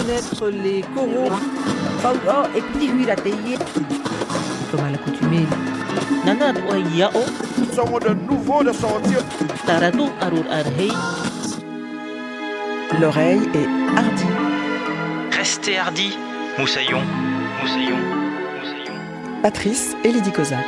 reconnaître les coraux. Et petit huile à tailler. Comme à l'accoutumée. Nana yao. Sommes de nouveau de sortir. Taratu arur arhei. L'oreille est hardie. Restez hardi, moussaillon, moussaillon, moussaillon. Patrice et Lydie Kozak.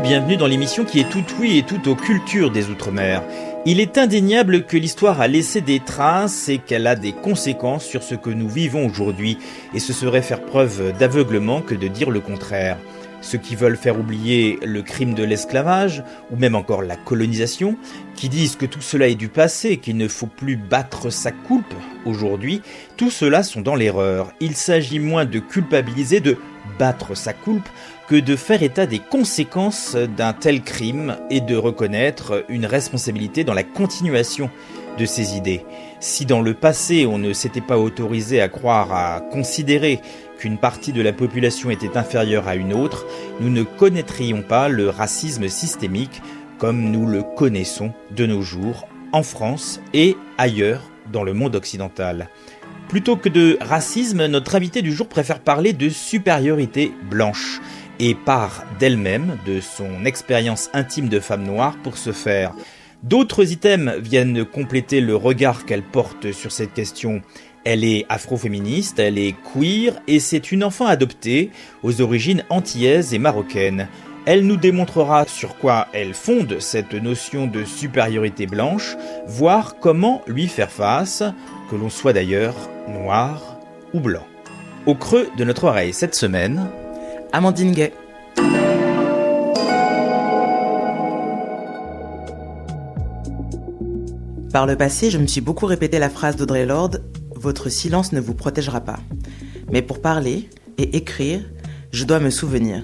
Bienvenue dans l'émission qui est tout ouïe et tout aux cultures des Outre-mer. Il est indéniable que l'histoire a laissé des traces et qu'elle a des conséquences sur ce que nous vivons aujourd'hui, et ce serait faire preuve d'aveuglement que de dire le contraire. Ceux qui veulent faire oublier le crime de l'esclavage, ou même encore la colonisation, qui disent que tout cela est du passé, qu'il ne faut plus battre sa coulpe aujourd'hui, tout cela sont dans l'erreur. Il s'agit moins de culpabiliser, de battre sa coulpe, que de faire état des conséquences d'un tel crime et de reconnaître une responsabilité dans la continuation de ces idées. Si dans le passé on ne s'était pas autorisé à croire, à considérer qu'une partie de la population était inférieure à une autre, nous ne connaîtrions pas le racisme systémique comme nous le connaissons de nos jours en France et ailleurs dans le monde occidental. Plutôt que de racisme, notre invité du jour préfère parler de supériorité blanche et part d'elle-même, de son expérience intime de femme noire pour ce faire. D'autres items viennent compléter le regard qu'elle porte sur cette question. Elle est afroféministe, elle est queer et c'est une enfant adoptée aux origines antillaises et marocaines. Elle nous démontrera sur quoi elle fonde cette notion de supériorité blanche, voire comment lui faire face, que l'on soit d'ailleurs noir ou blanc. Au creux de notre oreille cette semaine, Amandine Gay. Par le passé, je me suis beaucoup répété la phrase d'Audre Lorde « Votre silence ne vous protégera pas ». Mais pour parler et écrire, je dois me souvenir.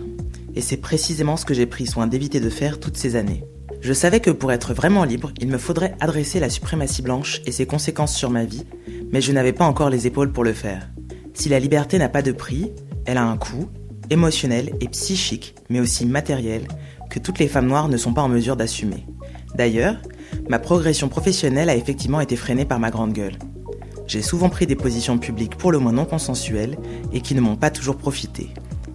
Et c'est précisément ce que j'ai pris soin d'éviter de faire toutes ces années. Je savais que pour être vraiment libre, il me faudrait adresser la suprématie blanche et ses conséquences sur ma vie, mais je n'avais pas encore les épaules pour le faire. Si la liberté n'a pas de prix, elle a un coût, émotionnel et psychique, mais aussi matériel, que toutes les femmes noires ne sont pas en mesure d'assumer. D'ailleurs, ma progression professionnelle a effectivement été freinée par ma grande gueule. J'ai souvent pris des positions publiques pour le moins non consensuelles et qui ne m'ont pas toujours profité.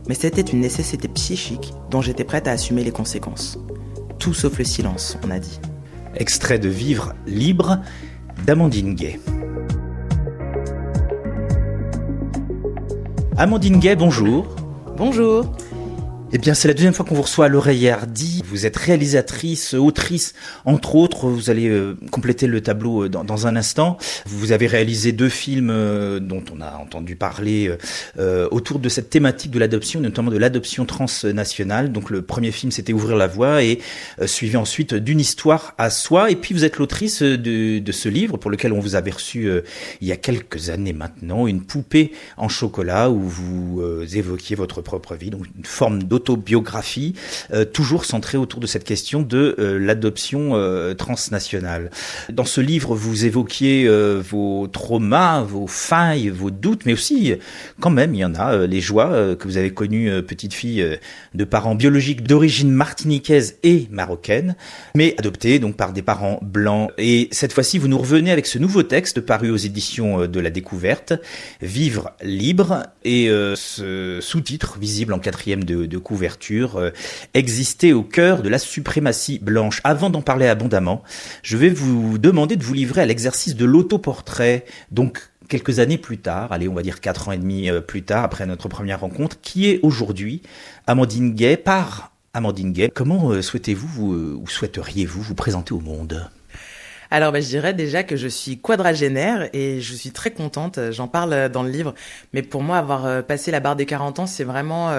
Mais c'était une nécessité psychique dont j'étais prête à assumer les conséquences. Tout sauf le silence, on a dit. extrait de Vivre libre d'Amandine Gay. Amandine Gay, bonjour. Bonjour. Eh bien, c'est la deuxième fois qu'on vous reçoit à l'Oreille Hardie. Vous êtes réalisatrice, autrice, entre autres. Vous allez compléter le tableau dans un instant. Vous avez réalisé 2 films dont on a entendu parler autour de cette thématique de l'adoption, notamment de l'adoption transnationale. Donc, le premier film, c'était Ouvrir la voie et suivi ensuite d'une histoire à soi. Et puis, vous êtes l'autrice de ce livre pour lequel on vous avait reçu il y a quelques années maintenant, Une poupée en chocolat, où vous évoquiez votre propre vie, donc une forme d'autobiographie, toujours centrée autour de cette question de l'adoption transnationale. Dans ce livre, vous évoquiez vos traumas, vos failles, vos doutes, mais aussi, quand même, il y en a, les joies que vous avez connues, petite fille de parents biologiques d'origine martiniquaise et marocaine, mais adoptée donc par des parents blancs. Et cette fois-ci, vous nous revenez avec ce nouveau texte paru aux éditions de La Découverte, Vivre libre, et ce sous-titre visible en 4e de couverture, exister au cœur de la suprématie blanche. Avant d'en parler abondamment, je vais vous demander de vous livrer à l'exercice de l'autoportrait, donc quelques années plus tard, allez, on va dire 4 ans et demi plus tard, après notre première rencontre, qui est aujourd'hui Amandine Gay, par Amandine Gay. Comment souhaitez-vous ou souhaiteriez-vous vous présenter au monde ? Alors je dirais déjà que je suis quadragénaire et je suis très contente, j'en parle dans le livre, mais pour moi avoir passé la barre des 40 ans, c'est vraiment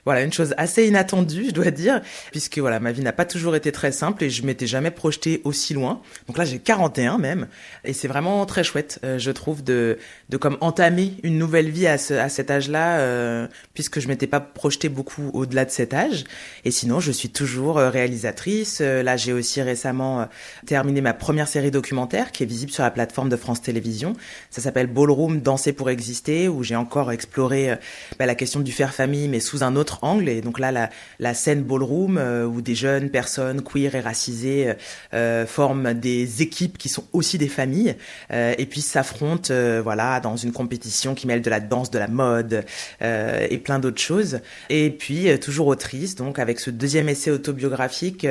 une chose assez inattendue, je dois dire, puisque ma vie n'a pas toujours été très simple et je m'étais jamais projetée aussi loin. Donc là j'ai 41 même, et c'est vraiment très chouette, je trouve, de comme entamer une nouvelle vie à cet âge-là, puisque je m'étais pas projetée beaucoup au-delà de cet âge. Et sinon je suis toujours réalisatrice. Là j'ai aussi récemment terminé ma première série série documentaire qui est visible sur la plateforme de France Télévisions. Ça s'appelle Ballroom, Danser pour exister, où j'ai encore exploré la question du faire famille, mais sous un autre angle. Et donc là, la scène ballroom, où des jeunes personnes queer et racisées forment des équipes qui sont aussi des familles, et puis s'affrontent dans une compétition qui mêle de la danse, de la mode et plein d'autres choses. Et puis toujours autrice, donc avec ce deuxième essai autobiographique,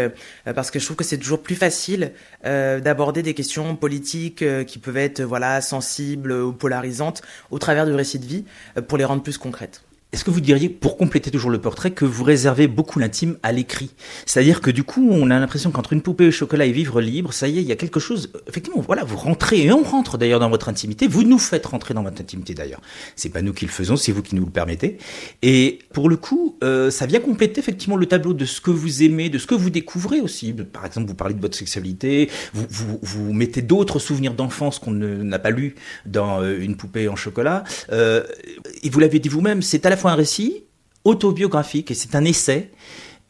parce que je trouve que c'est toujours plus facile d'aborder des questions politiques qui peuvent être sensibles ou polarisantes au travers du récit de vie pour les rendre plus concrètes. Est-ce que vous diriez, pour compléter toujours le portrait, que vous réservez beaucoup l'intime à l'écrit ? C'est-à-dire que du coup, on a l'impression qu'entre une poupée au chocolat et vivre libre, ça y est, il y a quelque chose, effectivement, vous rentrez, et on rentre d'ailleurs dans votre intimité, vous nous faites rentrer dans votre intimité d'ailleurs. C'est pas nous qui le faisons, c'est vous qui nous le permettez. Et pour le coup, ça vient compléter effectivement le tableau de ce que vous aimez, de ce que vous découvrez aussi. Par exemple, vous parlez de votre sexualité, vous mettez d'autres souvenirs d'enfance qu'on n'a pas lus dans une poupée en chocolat. Et vous l'avez dit vous-même, c'est à la fois un récit autobiographique et c'est un essai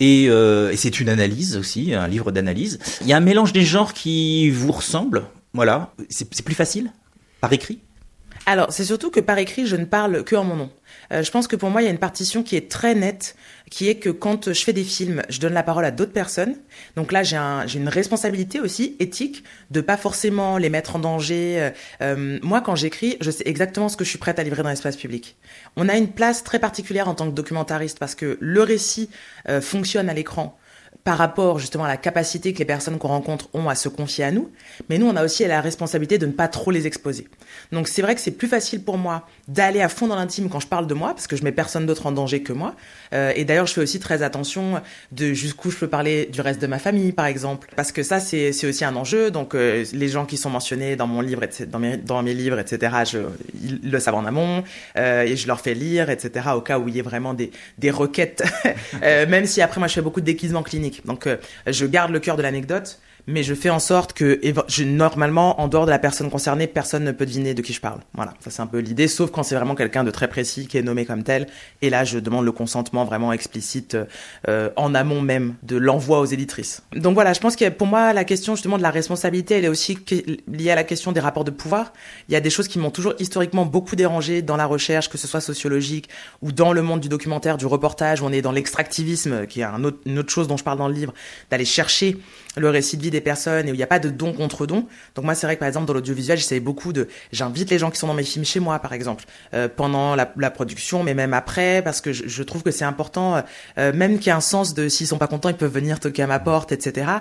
et c'est une analyse aussi, un livre d'analyse. Il y a un mélange des genres qui vous ressemble, voilà. C'est plus facile par écrit ? Alors, c'est surtout que par écrit, je ne parle que en mon nom. Je pense que pour moi, il y a une partition qui est très nette, qui est que quand je fais des films, je donne la parole à d'autres personnes. Donc là, j'ai une responsabilité aussi éthique de pas forcément les mettre en danger. Moi, quand j'écris, je sais exactement ce que je suis prête à livrer dans l'espace public. On a une place très particulière en tant que documentariste parce que le récit fonctionne à l'écran par rapport justement à la capacité que les personnes qu'on rencontre ont à se confier à nous. Mais nous, on a aussi la responsabilité de ne pas trop les exposer. Donc c'est vrai que c'est plus facile pour moi d'aller à fond dans l'intime quand je parle de moi, parce que je mets personne d'autre en danger que moi. Et d'ailleurs, je fais aussi très attention de jusqu'où je peux parler du reste de ma famille, par exemple. Parce que ça, c'est aussi un enjeu. Donc les gens qui sont mentionnés dans mon livre, dans mes livres, etc., ils le savent en amont. Et je leur fais lire, etc., au cas où il y ait vraiment des requêtes. Même si après, moi, je fais beaucoup de déguisements cliniques. Donc, je garde le cœur de l'anecdote, mais je fais en sorte que, normalement, en dehors de la personne concernée, personne ne peut deviner de qui je parle. Voilà, ça c'est un peu l'idée, sauf quand c'est vraiment quelqu'un de très précis qui est nommé comme tel. Et là, je demande le consentement vraiment explicite en amont même de l'envoi aux éditrices. Donc voilà, je pense que pour moi, la question justement de la responsabilité, elle est aussi liée à la question des rapports de pouvoir. Il y a des choses qui m'ont toujours historiquement beaucoup dérangé dans la recherche, que ce soit sociologique ou dans le monde du documentaire, du reportage, où on est dans l'extractivisme, qui est une autre chose dont je parle dans le livre, d'aller chercher le récit de vie des personnes et où il n'y a pas de don contre don. Donc moi, c'est vrai que par exemple, dans l'audiovisuel, j'invite les gens qui sont dans mes films chez moi, par exemple, pendant la production, mais même après, parce que je trouve que c'est important, même qu'il y ait un sens de s'ils sont pas contents, ils peuvent venir toquer à ma porte, etc.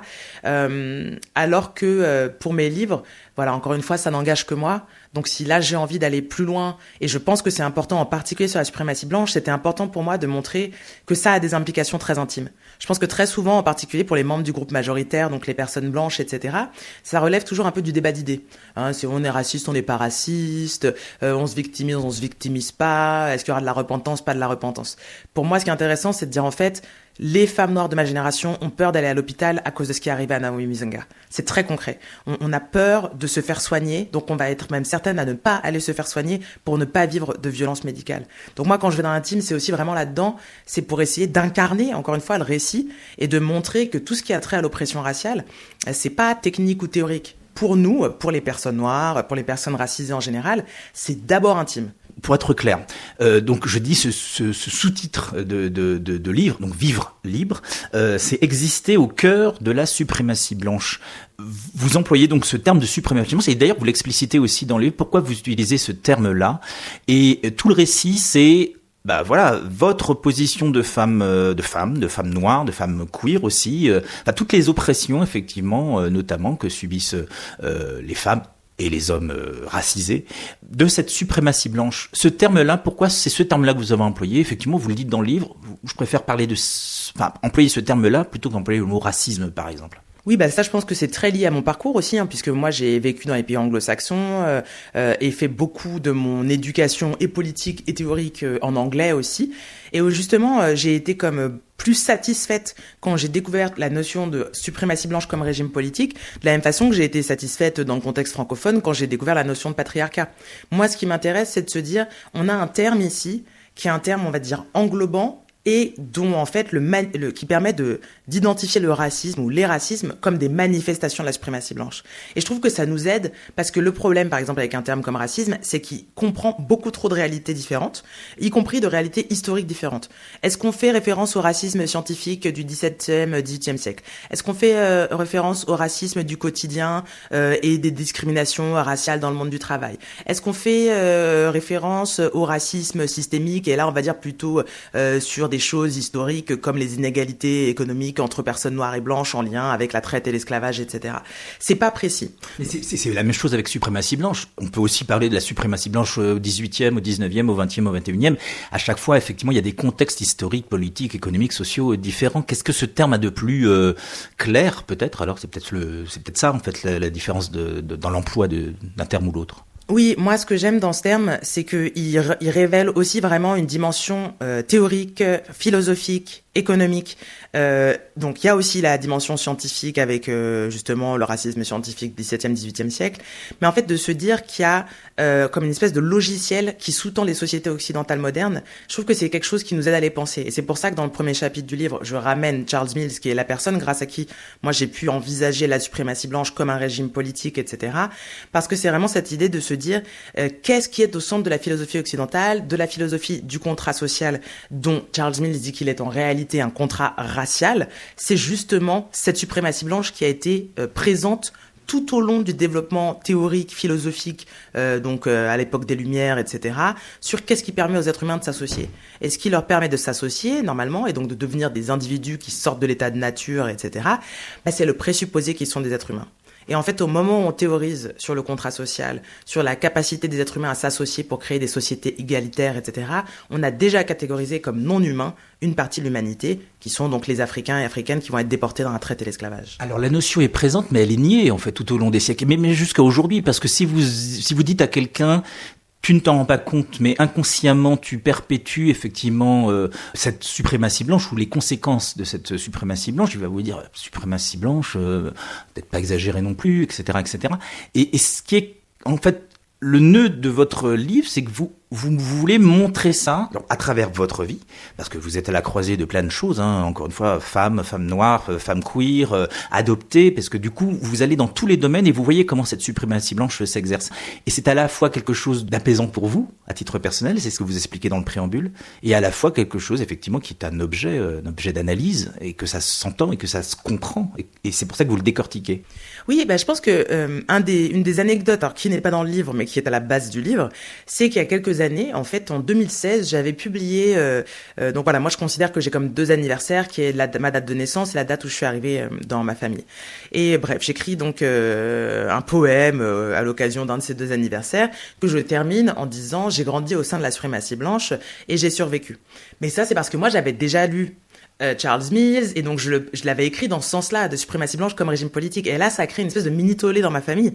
Alors que pour mes livres, voilà, encore une fois, ça n'engage que moi. Donc si là, j'ai envie d'aller plus loin, et je pense que c'est important, en particulier sur la suprématie blanche, c'était important pour moi de montrer que ça a des implications très intimes. Je pense que très souvent, en particulier pour les membres du groupe majoritaire, donc les personnes blanches, etc., ça relève toujours un peu du débat d'idées. Si on est raciste, on n'est pas raciste, on se victimise pas, est-ce qu'il y aura de la repentance, pas de la repentance. Pour moi, ce qui est intéressant, c'est de dire en fait, les femmes noires de ma génération ont peur d'aller à l'hôpital à cause de ce qui est arrivé à Naomi Muzinga. C'est très concret. On a peur de se faire soigner, donc on va être même certaine à ne pas aller se faire soigner pour ne pas vivre de violence médicale. Donc moi, quand je vais dans l'intime, c'est aussi vraiment là-dedans, c'est pour essayer d'incarner, encore une fois, le récit et de montrer que tout ce qui a trait à l'oppression raciale, c'est pas technique ou théorique. Pour nous, pour les personnes noires, pour les personnes racisées en général, c'est d'abord intime. Pour être clair, donc je dis ce sous-titre de livre, donc Vivre libre, c'est exister au cœur de la suprématie blanche. Vous employez donc ce terme de suprématie blanche, et d'ailleurs vous l'explicitez aussi dans le livre, pourquoi vous utilisez ce terme-là, et tout le récit c'est votre position de femme noire, de femme queer aussi, toutes les oppressions effectivement, notamment que subissent les femmes et les hommes racisés, de cette suprématie blanche. Ce terme-là, pourquoi c'est ce terme-là que vous avez employé ? Effectivement, vous le dites dans le livre, je préfère employer ce terme-là plutôt qu'employer le mot racisme, par exemple. Oui, ça, je pense que c'est très lié à mon parcours aussi, puisque moi, j'ai vécu dans les pays anglo-saxons et fait beaucoup de mon éducation et politique et théorique en anglais aussi. Et où justement, j'ai été comme plus satisfaite quand j'ai découvert la notion de suprématie blanche comme régime politique, de la même façon que j'ai été satisfaite dans le contexte francophone quand j'ai découvert la notion de patriarcat. Moi, ce qui m'intéresse, c'est de se dire, on a un terme ici qui est un terme, on va dire, englobant et dont en fait qui permet d'identifier le racisme ou les racismes comme des manifestations de la suprématie blanche. Et je trouve que ça nous aide parce que le problème, par exemple, avec un terme comme racisme, c'est qu'il comprend beaucoup trop de réalités différentes, y compris de réalités historiques différentes. Est-ce qu'on fait référence au racisme scientifique du XVIIe, XVIIIe siècle? Est-ce qu'on fait référence au racisme du quotidien et des discriminations raciales dans le monde du travail? Est-ce qu'on fait référence au racisme systémique, et là on va dire plutôt sur des choses historiques comme les inégalités économiques entre personnes noires et blanches en lien avec la traite et l'esclavage, etc. C'est pas précis. Mais c'est la même chose avec suprématie blanche. On peut aussi parler de la suprématie blanche au 18e, au 19e, au 20e, au 21e. À chaque fois, effectivement, il y a des contextes historiques, politiques, économiques, sociaux différents. Qu'est-ce que ce terme a de plus clair, peut-être? Alors, c'est peut-être ça, en fait, la différence dans l'emploi d'un terme ou l'autre. Oui, moi, ce que j'aime dans ce terme, c'est qu'il révèle aussi vraiment une dimension théorique, philosophique, économique. Donc, il y a aussi la dimension scientifique avec justement le racisme scientifique du XVIIe, XVIIIe siècle. Mais en fait, de se dire qu'il y a comme une espèce de logiciel qui sous-tend les sociétés occidentales modernes, je trouve que c'est quelque chose qui nous aide à les penser. Et c'est pour ça que dans le premier chapitre du livre, je ramène Charles Mills, qui est la personne grâce à qui moi j'ai pu envisager la suprématie blanche comme un régime politique, etc. Parce que c'est vraiment cette idée de se dire qu'est-ce qui est au centre de la philosophie occidentale, de la philosophie du contrat social, dont Charles Mills dit qu'il est en réalité un contrat racial. C'est justement cette suprématie blanche qui a été présente tout au long du développement théorique, philosophique, à l'époque des Lumières, etc., sur qu'est-ce qui permet aux êtres humains de s'associer. Et ce qui leur permet de s'associer, normalement, et donc de devenir des individus qui sortent de l'état de nature, etc., c'est le présupposé qu'ils sont des êtres humains. Et en fait, au moment où on théorise sur le contrat social, sur la capacité des êtres humains à s'associer pour créer des sociétés égalitaires, etc., on a déjà catégorisé comme non humains une partie de l'humanité, qui sont donc les Africains et Africaines qui vont être déportés dans la traite et l'esclavage. Alors la notion est présente, mais elle est niée en fait tout au long des siècles, mais jusqu'à aujourd'hui, parce que si vous dites à quelqu'un tu ne t'en rends pas compte, mais inconsciemment, tu perpétues effectivement cette suprématie blanche ou les conséquences de cette suprématie blanche. Il va vous dire suprématie blanche, peut-être pas exagéré non plus, etc., etc. Et ce qui est en fait le nœud de votre livre, c'est que vous voulez montrer ça à travers votre vie, parce que vous êtes à la croisée de plein de choses, hein, encore une fois, femmes noires, femmes queer, adoptées, parce que du coup, vous allez dans tous les domaines et vous voyez comment cette suprématie blanche s'exerce. Et c'est à la fois quelque chose d'apaisant pour vous, à titre personnel, c'est ce que vous expliquez dans le préambule, et à la fois quelque chose, effectivement, qui est un objet d'analyse, et que ça s'entend et que ça se comprend, et c'est pour ça que vous le décortiquez. Oui, je pense que une des anecdotes, alors qui n'est pas dans le livre, mais qui est à la base du livre, c'est qu'il y a quelques années, en fait, en 2016, j'avais publié, donc voilà, moi je considère que j'ai comme 2 anniversaires, qui est ma date de naissance et la date où je suis arrivée dans ma famille. Et bref, j'écris donc un poème à l'occasion d'un de ces 2 anniversaires, que je termine en disant « J'ai grandi au sein de la suprématie blanche et j'ai survécu ». Mais ça, c'est parce que moi, j'avais déjà lu Charles Mills, et donc je l'avais écrit dans ce sens-là, de suprématie blanche comme régime politique. Et là, ça a créé une espèce de mini-tollé dans ma famille,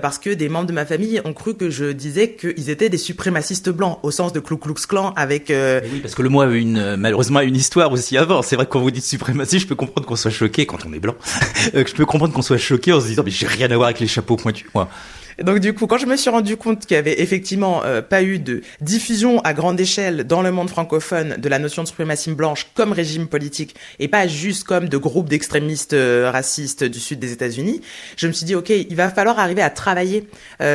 parce que des membres de ma famille ont cru que je disais qu'ils étaient des suprémacistes blancs, au sens de Ku Klux Klan, avec... Oui, parce que le mot avait malheureusement une histoire aussi avant. C'est vrai que quand vous dites suprématie, je peux comprendre qu'on soit choqué quand on est blanc. Je peux comprendre qu'on soit choqué en se disant « mais j'ai rien à voir avec les chapeaux pointus, moi ». Donc du coup, quand je me suis rendu compte qu'il y avait effectivement pas eu de diffusion à grande échelle dans le monde francophone de la notion de suprématie blanche comme régime politique et pas juste comme de groupes d'extrémistes racistes du sud des États-Unis, je me suis dit ok, il va falloir arriver à travailler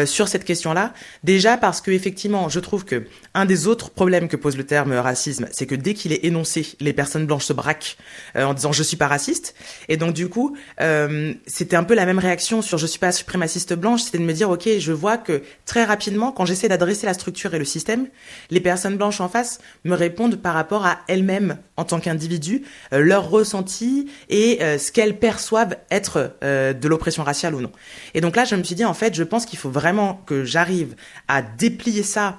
sur cette question-là. Déjà parce que effectivement, je trouve que un des autres problèmes que pose le terme racisme, c'est que dès qu'il est énoncé, les personnes blanches se braquent en disant je suis pas raciste. Et donc du coup, c'était un peu la même réaction sur je suis pas suprémaciste blanche, c'était de me dire ok, je vois que très rapidement, quand j'essaie d'adresser la structure et le système, les personnes blanches en face me répondent par rapport à elles-mêmes en tant qu'individus, leurs ressentis et ce qu'elles perçoivent être de l'oppression raciale ou non. Et donc là, je me suis dit, en fait, je pense qu'il faut vraiment que j'arrive à déplier ça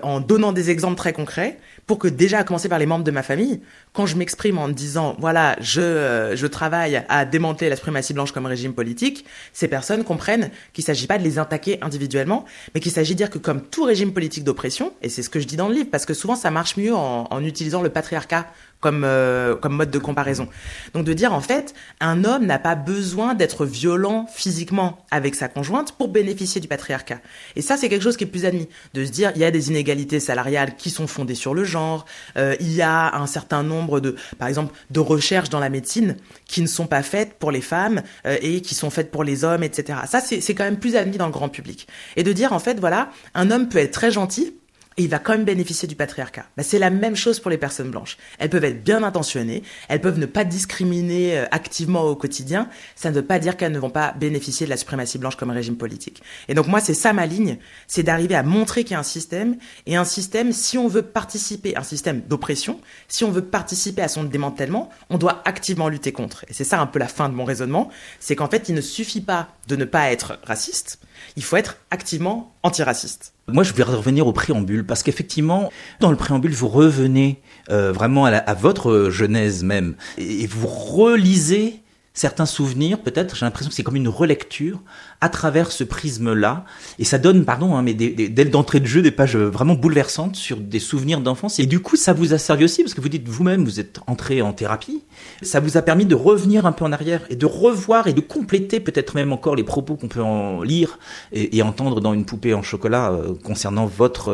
en donnant des exemples très concrets pour que déjà, à commencer par les membres de ma famille, quand je m'exprime en disant, voilà, je travaille à démanteler la suprématie blanche comme régime politique, ces personnes comprennent qu'il ne s'agit pas de les attaquer individuellement, mais qu'il s'agit de dire que comme tout régime politique d'oppression, et c'est ce que je dis dans le livre, parce que souvent ça marche mieux en utilisant le patriarcat comme mode de comparaison. Donc de dire en fait, un homme n'a pas besoin d'être violent physiquement avec sa conjointe pour bénéficier du patriarcat. Et ça, c'est quelque chose qui est plus admis. De se dire, il y a des inégalités salariales qui sont fondées sur le genre. Il y a un certain nombre par exemple, de recherches dans la médecine qui ne sont pas faites pour les femmes et qui sont faites pour les hommes, etc. Ça, c'est quand même plus admis dans le grand public. Et de dire, en fait, voilà, un homme peut être très gentil, et il va quand même bénéficier du patriarcat. C'est la même chose pour les personnes blanches. Elles peuvent être bien intentionnées, elles peuvent ne pas discriminer activement au quotidien, ça ne veut pas dire qu'elles ne vont pas bénéficier de la suprématie blanche comme régime politique. Et donc moi, c'est ça ma ligne, c'est d'arriver à montrer qu'il y a un système, et un système, si on veut participer, un système d'oppression, si on veut participer à son démantèlement, on doit activement lutter contre. Et c'est ça un peu la fin de mon raisonnement, c'est qu'en fait, il ne suffit pas de ne pas être raciste, il faut être activement antiraciste. Moi, je vais revenir au préambule, parce qu'effectivement, dans le préambule, vous revenez vraiment à votre genèse même, et vous relisez certains souvenirs, peut-être, j'ai l'impression que c'est comme une relecture à travers ce prisme-là, et ça donne, mais dès d'entrée de jeu, des pages vraiment bouleversantes sur des souvenirs d'enfance, et du coup, ça vous a servi aussi, parce que vous dites vous-même, vous êtes entré en thérapie, ça vous a permis de revenir un peu en arrière, et de revoir, et de compléter peut-être même encore les propos qu'on peut en lire, et entendre dans Une poupée en chocolat, concernant votre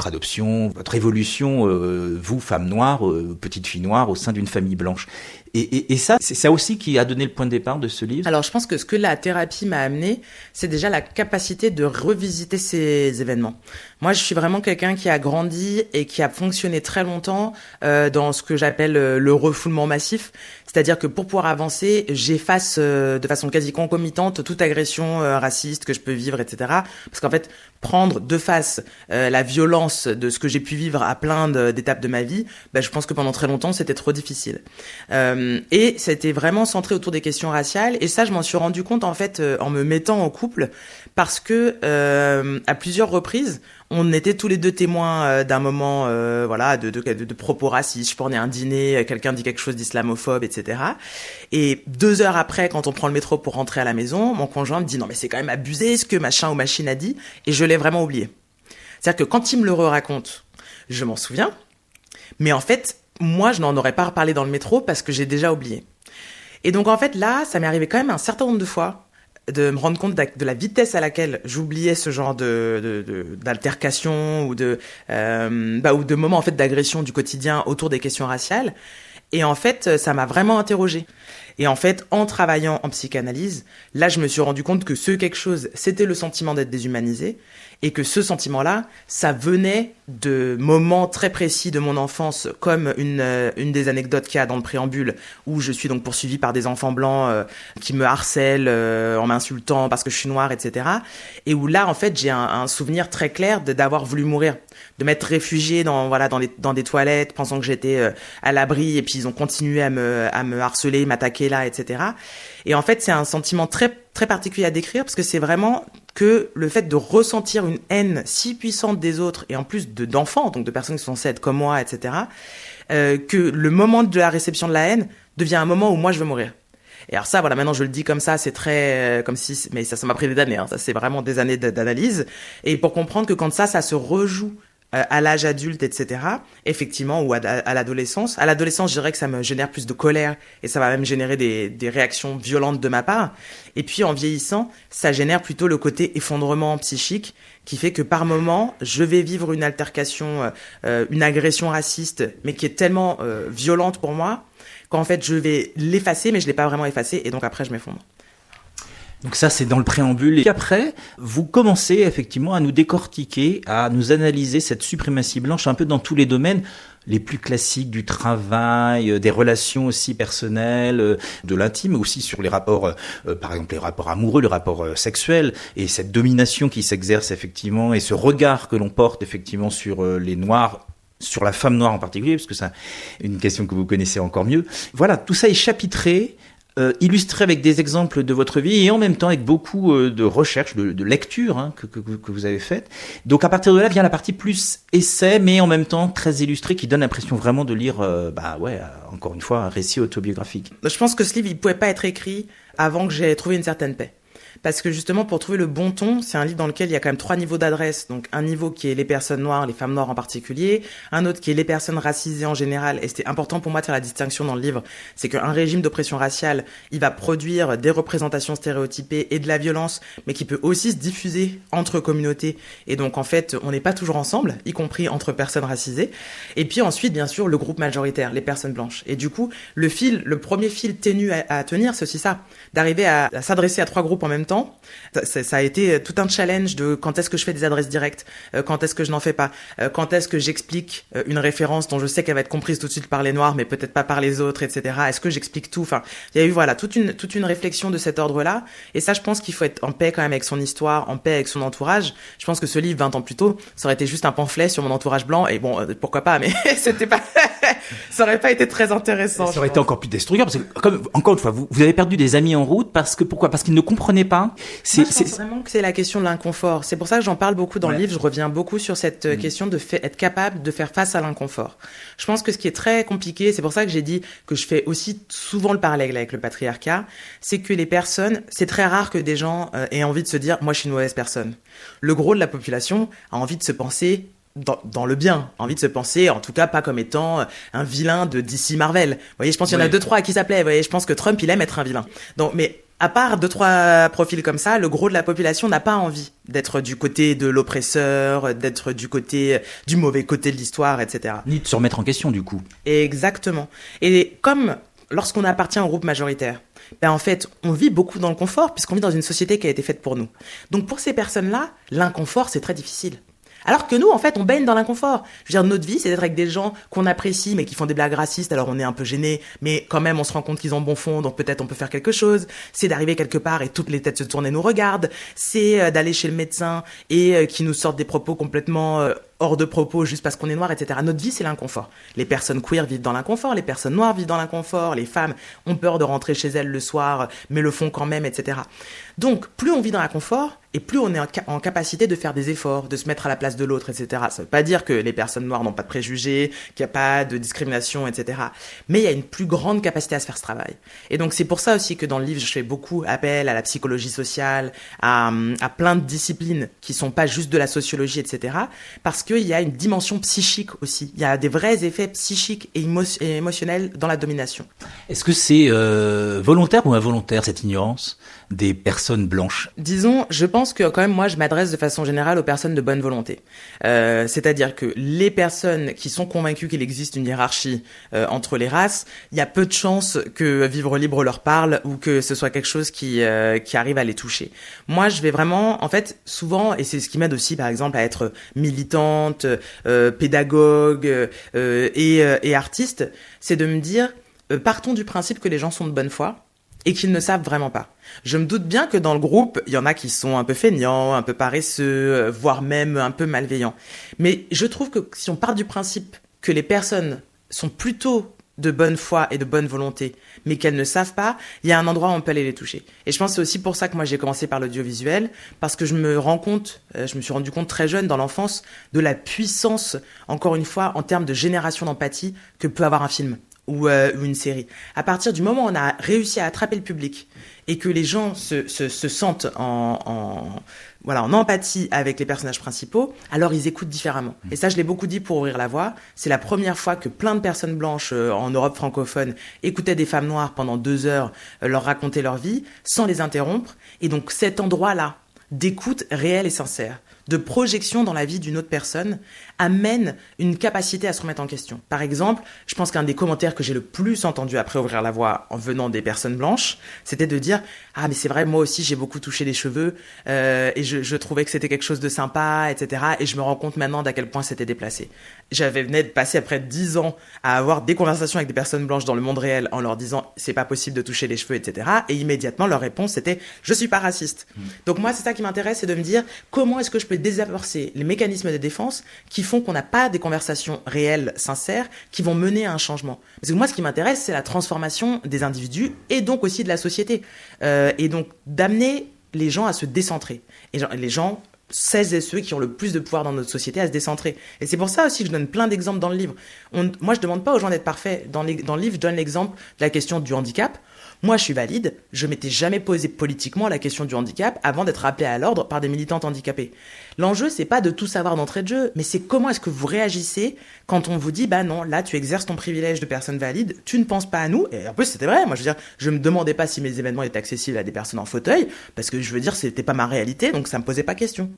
adoption, votre évolution, vous, femme noire, petite fille noire, au sein d'une famille blanche. Et ça, c'est ça aussi qui a donné le point de départ de ce livre. Alors, je pense que ce que la thérapie m'a amené, c'est déjà la capacité de revisiter ces événements. Moi, je suis vraiment quelqu'un qui a grandi et qui a fonctionné très longtemps dans ce que j'appelle le refoulement massif. C'est-à-dire que pour pouvoir avancer, j'efface de façon quasi concomitante toute agression raciste que je peux vivre, etc. Parce qu'en fait, prendre de face la violence de ce que j'ai pu vivre à plein d'étapes de ma vie, je pense que pendant très longtemps, c'était trop difficile. Et c'était vraiment centré autour des questions raciales. Et ça, je m'en suis rendu compte, en fait, en me mettant en couple, parce que à plusieurs reprises, on était tous les deux témoins d'un moment de propos racistes. Je prenais un dîner, quelqu'un dit quelque chose d'islamophobe, etc. Et 2 heures après, quand on prend le métro pour rentrer à la maison, mon conjoint me dit « Non mais c'est quand même abusé ce que machin ou machine a dit ». Et je l'ai vraiment oublié. C'est-à-dire que quand il me le raconte, je m'en souviens. Mais en fait, moi, je n'en aurais pas reparlé dans le métro parce que j'ai déjà oublié. Et donc en fait, là, ça m'est arrivé quand même un certain nombre de fois de me rendre compte de la vitesse à laquelle j'oubliais ce genre d'altercation ou de moments en fait d'agression du quotidien autour des questions raciales. Et en fait, ça m'a vraiment interrogée. Et en fait, en travaillant en psychanalyse, là, je me suis rendu compte que ce quelque chose, c'était le sentiment d'être déshumanisé, et que ce sentiment-là, ça venait de moments très précis de mon enfance, comme une des anecdotes qu'il y a dans le préambule, où je suis donc poursuivie par des enfants blancs qui me harcèlent en m'insultant parce que je suis noire, etc. Et où là, en fait, j'ai un souvenir très clair d'avoir voulu mourir, de m'être réfugiée dans des toilettes, pensant que j'étais à l'abri, et puis ils ont continué à me harceler, m'attaquer là, etc. Et en fait, c'est un sentiment très, très particulier à décrire, parce que c'est vraiment que le fait de ressentir une haine si puissante des autres, et en plus d'enfants, donc de personnes qui sont censées être comme moi, etc., que le moment de la réception de la haine devient un moment où moi je veux mourir. Et alors ça, maintenant je le dis comme ça, c'est très mais ça m'a pris des années, ça c'est vraiment des années d'analyse, et pour comprendre que quand ça se rejoue à l'âge adulte, etc., effectivement, ou à l'adolescence. À l'adolescence, je dirais que ça me génère plus de colère, et ça va même générer des réactions violentes de ma part. Et puis, en vieillissant, ça génère plutôt le côté effondrement psychique, qui fait que par moment, je vais vivre une altercation, une agression raciste, mais qui est tellement violente pour moi, qu'en fait, je vais l'effacer, mais je l'ai pas vraiment effacé, et donc après, je m'effondre. Donc ça, c'est dans le préambule. Et après, vous commencez effectivement à nous décortiquer, à nous analyser cette suprématie blanche un peu dans tous les domaines les plus classiques du travail, des relations aussi personnelles, de l'intime, aussi sur les rapports, par exemple les rapports amoureux, les rapports sexuels, et cette domination qui s'exerce effectivement, et ce regard que l'on porte effectivement sur les Noirs, sur la femme noire en particulier, parce que c'est une question que vous connaissez encore mieux. Voilà, tout ça est chapitré, illustré avec des exemples de votre vie, et en même temps avec beaucoup de recherches, de lectures que vous avez faites. Donc à partir de là vient la partie plus essai, mais en même temps très illustrée, qui donne l'impression vraiment de lire, encore une fois, un récit autobiographique. Je pense que ce livre, il pouvait pas être écrit avant que j'aie trouvé une certaine paix. parce que justement, pour trouver le bon ton, c'est un livre dans lequel il y a quand même 3 niveaux d'adresse. Donc, un niveau qui est les personnes noires, les femmes noires en particulier, un autre qui est les personnes racisées en général, et c'était important pour moi de faire la distinction dans le livre, c'est qu'un régime d'oppression raciale, il va produire des représentations stéréotypées et de la violence, mais qui peut aussi se diffuser entre communautés, et donc en fait, on n'est pas toujours ensemble, y compris entre personnes racisées. Et puis ensuite, bien sûr, le groupe majoritaire, les personnes blanches. Et du coup, le premier fil ténu à tenir, c'est aussi ça, d'arriver à s'adresser à 3 groupes en même temps. Ça a été tout un challenge de quand est-ce que je fais des adresses directes, quand est-ce que je n'en fais pas, quand est-ce que j'explique une référence dont je sais qu'elle va être comprise tout de suite par les noirs, mais peut-être pas par les autres, etc. Est-ce que j'explique tout? Enfin, il y a eu voilà toute une réflexion de cet ordre-là. Et ça, je pense qu'il faut être en paix quand même avec son histoire, en paix avec son entourage. Je pense que ce livre, 20 ans plus tôt, ça aurait été juste un pamphlet sur mon entourage blanc. Et bon, pourquoi pas, mais c'était pas, ça aurait pas été très intéressant. Ça aurait été encore plus destructeur parce que, comme, encore une fois, vous avez perdu des amis en route pourquoi? Parce qu'ils ne comprenaient pas. Je pense vraiment que c'est la question de l'inconfort. C'est pour ça que j'en parle beaucoup dans le livre. Je reviens beaucoup sur cette question de être capable de faire face à l'inconfort. Je pense que ce qui est très compliqué, c'est pour ça que j'ai dit que je fais aussi souvent le parallèle avec le patriarcat, c'est que les personnes, c'est très rare que des gens aient envie de se dire « moi je suis une mauvaise personne ». Le gros de la population a envie de se penser dans le bien, envie de se penser, en tout cas pas comme étant un vilain de DC Marvel. Vous voyez, je pense qu'il y en a 2-3 à qui ça plaît. Vous voyez, je pense que Trump, il aime être un vilain. Donc, mais à part 2-3 profils comme ça, le gros de la population n'a pas envie d'être du côté de l'oppresseur, d'être du mauvais côté de l'histoire, etc. Ni de se remettre en question, du coup. Exactement. Et comme lorsqu'on appartient au groupe majoritaire, en fait, on vit beaucoup dans le confort puisqu'on vit dans une société qui a été faite pour nous. Donc pour ces personnes-là, l'inconfort, c'est très difficile. Alors que nous, en fait, on baigne dans l'inconfort. Je veux dire, notre vie, c'est d'être avec des gens qu'on apprécie, mais qui font des blagues racistes, alors on est un peu gêné, mais quand même, on se rend compte qu'ils ont bon fond, donc peut-être on peut faire quelque chose. C'est d'arriver quelque part et toutes les têtes se tournent et nous regardent. C'est d'aller chez le médecin et qui nous sortent des propos complètement hors de propos juste parce qu'on est noir, etc. Notre vie, c'est l'inconfort. Les personnes queer vivent dans l'inconfort, les personnes noires vivent dans l'inconfort, les femmes ont peur de rentrer chez elles le soir, mais le font quand même, etc. Donc, plus on vit dans l'inconfort, et plus on est en capacité de faire des efforts, de se mettre à la place de l'autre, etc. Ça veut pas dire que les personnes noires n'ont pas de préjugés, qu'il n'y a pas de discrimination, etc. Mais il y a une plus grande capacité à se faire ce travail. Et donc, c'est pour ça aussi que dans le livre, je fais beaucoup appel à la psychologie sociale, à plein de disciplines qui sont pas juste de la sociologie, etc. Parce qu'il y a une dimension psychique aussi. Il y a des vrais effets psychiques et émotionnels dans la domination. Est-ce que c'est volontaire ou involontaire, cette ignorance des personnes blanches? Disons, je pense que quand même, moi, je m'adresse de façon générale aux personnes de bonne volonté. C'est-à-dire que les personnes qui sont convaincues qu'il existe une hiérarchie entre les races, il y a peu de chances que Vivre Libre leur parle ou que ce soit quelque chose qui arrive à les toucher. Moi, je vais vraiment, en fait, souvent, et c'est ce qui m'aide aussi, par exemple, à être militante, pédagogue et artiste, c'est de me dire, partons du principe que les gens sont de bonne foi et qu'ils ne savent vraiment pas. Je me doute bien que dans le groupe, il y en a qui sont un peu feignants, un peu paresseux, voire même un peu malveillants. Mais je trouve que si on part du principe que les personnes sont plutôt de bonne foi et de bonne volonté, mais qu'elles ne savent pas, il y a un endroit où on peut aller les toucher. Et je pense que c'est aussi pour ça que moi j'ai commencé par l'audiovisuel, parce que je me suis rendu compte très jeune dans l'enfance de la puissance, encore une fois, en termes de génération d'empathie que peut avoir un film ou une série. À partir du moment où on a réussi à attraper le public et que les gens se sentent en empathie avec les personnages principaux, alors ils écoutent différemment. Et ça, je l'ai beaucoup dit pour Ouvrir la voie. C'est la première fois que plein de personnes blanches en Europe francophone écoutaient des femmes noires pendant 2 heures leur raconter leur vie sans les interrompre. Et donc cet endroit-là d'écoute réelle et sincère, de projection dans la vie d'une autre personne, amène une capacité à se remettre en question. Par exemple, je pense qu'un des commentaires que j'ai le plus entendu après Ouvrir la voie en venant des personnes blanches, c'était de dire « Ah, mais c'est vrai, moi aussi, j'ai beaucoup touché les cheveux et je trouvais que c'était quelque chose de sympa, etc. Et je me rends compte maintenant d'à quel point c'était déplacé. » Venais de passer après 10 ans à avoir des conversations avec des personnes blanches dans le monde réel en leur disant « C'est pas possible de toucher les cheveux, etc. » Et immédiatement, leur réponse, c'était « Je suis pas raciste. » Donc moi, c'est ça qui m'intéresse, c'est de me dire comment est-ce que je peux désamorcer les mécanismes de défense qui font qu'on n'a pas des conversations réelles, sincères, qui vont mener à un changement. Parce que moi, ce qui m'intéresse, c'est la transformation des individus et donc aussi de la société. Et donc, d'amener les gens à se décentrer. Et les gens, celles et ceux qui ont le plus de pouvoir dans notre société, à se décentrer. Et c'est pour ça aussi que je donne plein d'exemples dans le livre. Moi, je demande pas aux gens d'être parfaits. Dans le livre, je donne l'exemple de la question du handicap. Moi, je suis valide, je m'étais jamais posé politiquement la question du handicap avant d'être appelé à l'ordre par des militantes handicapées. L'enjeu, c'est pas de tout savoir d'entrée de jeu, mais c'est comment est-ce que vous réagissez quand on vous dit, bah non, là, tu exerces ton privilège de personne valide, tu ne penses pas à nous. Et en plus, c'était vrai. Moi, je veux dire, je me demandais pas si mes événements étaient accessibles à des personnes en fauteuil, parce que je veux dire, c'était pas ma réalité, donc ça me posait pas question.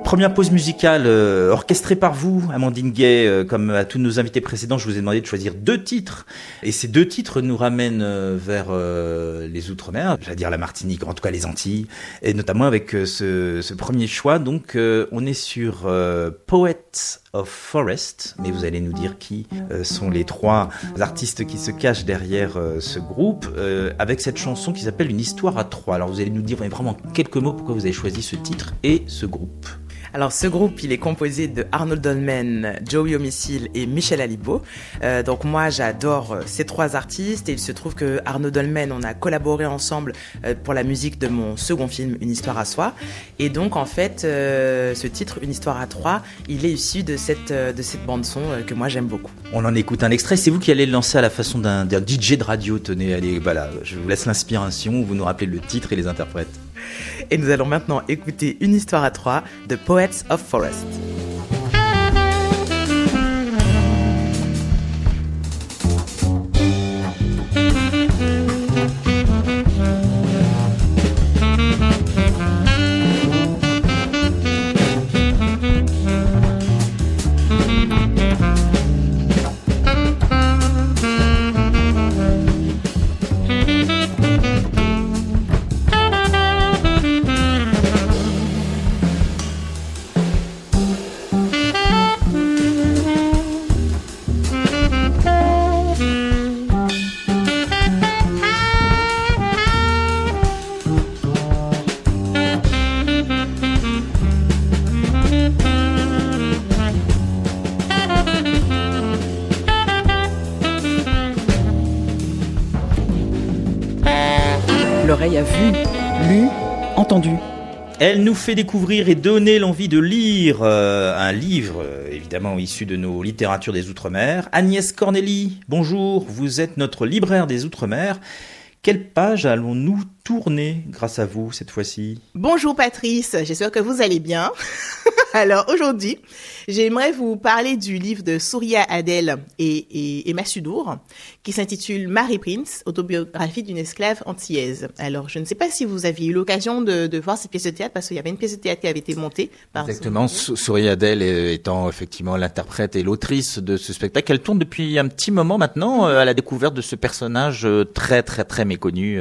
Première pause musicale orchestrée par vous, Amandine Gay. Comme à tous nos invités précédents, je vous ai demandé de choisir 2 titres. Et ces 2 titres nous ramènent vers les Outre-mer, j'allais dire la Martinique, en tout cas les Antilles, et notamment avec ce premier choix. Donc on est sur Poets of Forest, mais vous allez nous dire qui sont les 3 artistes qui se cachent derrière ce groupe, avec cette chanson qui s'appelle Une histoire à 3. Alors vous allez nous dire vraiment en quelques mots pourquoi vous avez choisi ce titre et ce groupe. Alors ce groupe, il est composé de Arnaud Dolmen, Joey Homicile et Michel Alibo. Donc moi, j'adore ces 3 artistes et il se trouve que Arnaud Dolmen, on a collaboré ensemble pour la musique de mon second film, Une histoire à soi. Et donc en fait, ce titre, Une histoire à 3, il est issu de cette bande-son que moi j'aime beaucoup. On en écoute un extrait, c'est vous qui allez le lancer à la façon d'un DJ de radio. Tenez, allez, voilà, je vous laisse l'inspiration, vous nous rappelez le titre et les interprètes. Et nous allons maintenant écouter Une histoire à 3 de Poets of Forest. L'oreille a vu, lu, entendu. Elle nous fait découvrir et donner l'envie de lire un livre, évidemment issu de nos littératures des Outre-mer. Agnès Cornélie, bonjour, vous êtes notre libraire des Outre-mer. Quelle page allons-nous tourner grâce à vous cette fois-ci ? Bonjour Patrice, j'espère que vous allez bien. Alors aujourd'hui, j'aimerais vous parler du livre de Souria Adel et Emma Sudour qui s'intitule Marie Prince, autobiographie d'une esclave antillaise. Alors je ne sais pas si vous aviez eu l'occasion de voir cette pièce de théâtre parce qu'il y avait une pièce de théâtre qui avait été montée par Exactement, Souria Adel étant effectivement l'interprète et l'autrice de ce spectacle. Elle tourne depuis un petit moment maintenant à la découverte de ce personnage très très très méconnu,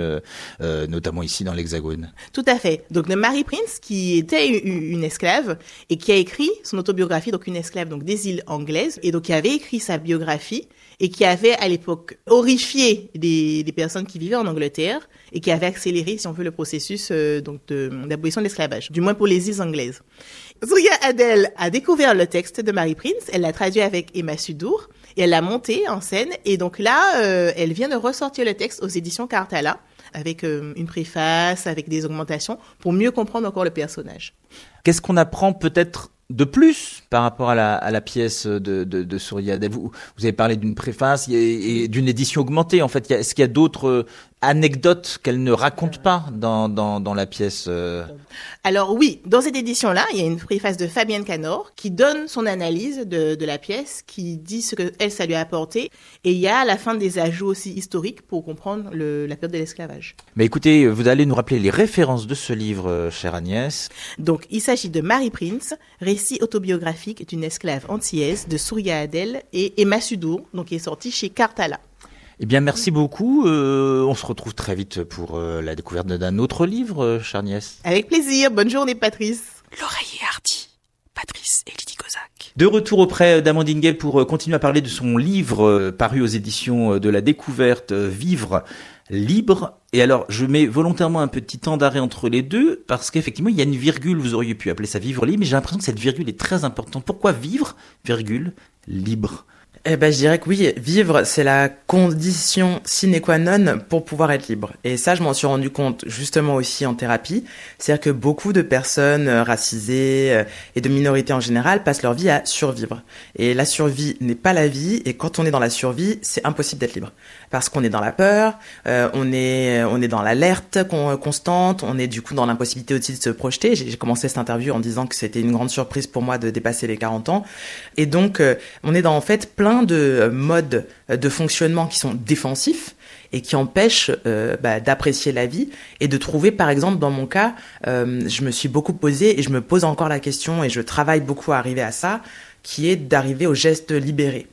notamment ici dans l'Hexagone. Tout à fait. Donc de Marie Prince qui était une esclave et qui a écrit son autobiographie, donc une esclave donc des îles anglaises, et donc qui avait écrit sa biographie et qui avait à l'époque horrifié des personnes qui vivaient en Angleterre et qui avait accéléré, si on veut, le processus d'abolition de l'esclavage, du moins pour les îles anglaises. Souria Adel a découvert le texte de Marie Prince, elle l'a traduit avec Emma Sudour et elle l'a monté en scène et donc là, elle vient de ressortir le texte aux éditions Cartala avec une préface, avec des augmentations pour mieux comprendre encore le personnage. Qu'est-ce qu'on apprend peut-être de plus par rapport à la pièce de Souria Adel? Vous avez parlé d'une préface et d'une édition augmentée. En fait, est-ce qu'il y a d'autres anecdotes qu'elle ne raconte pas dans la pièce? Alors oui, dans cette édition-là, il y a une préface de Fabienne Canor qui donne son analyse de la pièce, qui dit ce que elle, ça lui a apporté. Et il y a à la fin des ajouts aussi historiques pour comprendre la période de l'esclavage. Mais écoutez, vous allez nous rappeler les références de ce livre, chère Agnès. Donc, il s'agit de Marie Prince, récit autobiographique d'une esclave antillaise de Souria Adel et Emma Sudour, donc qui est sorti chez Cartala. Eh bien, merci beaucoup. On se retrouve très vite pour la découverte d'un autre livre, chère Agnès. Avec plaisir. Bonne journée, Patrice. L'oreille est hardie. Patrice et Lydie Kozak. De retour auprès d'Amandine Gay pour continuer à parler de son livre paru aux éditions de la Découverte, Vivre libre. Et alors, je mets volontairement un petit temps d'arrêt entre les deux parce qu'effectivement, il y a une virgule, vous auriez pu appeler ça vivre libre, mais j'ai l'impression que cette virgule est très importante. Pourquoi vivre, virgule, libre ? Eh ben, je dirais que oui, vivre, c'est la condition sine qua non pour pouvoir être libre. Et ça, je m'en suis rendu compte justement aussi en thérapie. C'est-à-dire que beaucoup de personnes racisées et de minorités en général passent leur vie à survivre. Et la survie n'est pas la vie. Et quand on est dans la survie, c'est impossible d'être libre. Parce qu'on est dans la peur, on est dans l'alerte constante, on est du coup dans l'impossibilité aussi de se projeter. J'ai commencé cette interview en disant que c'était une grande surprise pour moi de dépasser les 40 ans. Et donc, on est dans en fait plein de modes de fonctionnement qui sont défensifs et qui empêchent d'apprécier la vie et de trouver, par exemple, dans mon cas, je me suis beaucoup posé et je me pose encore la question et je travaille beaucoup à arriver à ça, qui est d'arriver au geste libéré.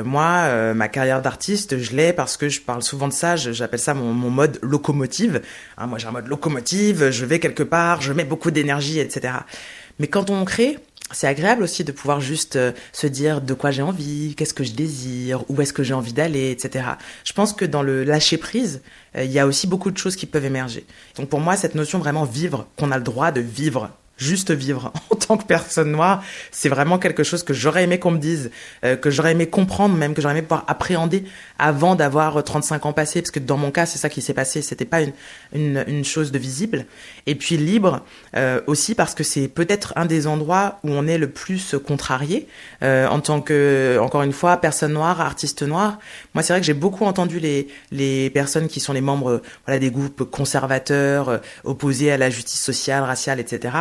Moi, ma carrière d'artiste, je l'ai parce que je parle souvent de ça, j'appelle ça mon mode locomotive. Hein, moi, j'ai un mode locomotive, je vais quelque part, je mets beaucoup d'énergie, etc. Mais quand on crée, c'est agréable aussi de pouvoir juste se dire de quoi j'ai envie, qu'est-ce que je désire, où est-ce que j'ai envie d'aller, etc. Je pense que dans le lâcher-prise, il y a aussi beaucoup de choses qui peuvent émerger. Donc pour moi, cette notion vraiment vivre, qu'on a le droit de vivre, juste vivre en tant que personne noire, c'est vraiment quelque chose que j'aurais aimé qu'on me dise, que j'aurais aimé comprendre même, que j'aurais aimé pouvoir appréhender avant d'avoir 35 ans passés, parce que dans mon cas, c'est ça qui s'est passé, c'était pas une chose de visible. Et puis libre, aussi parce que c'est peut-être un des endroits où on est le plus contrarié, en tant que, encore une fois, personne noire, artiste noire. Moi, c'est vrai que j'ai beaucoup entendu les personnes qui sont les membres, des groupes conservateurs, opposés à la justice sociale, raciale, etc.,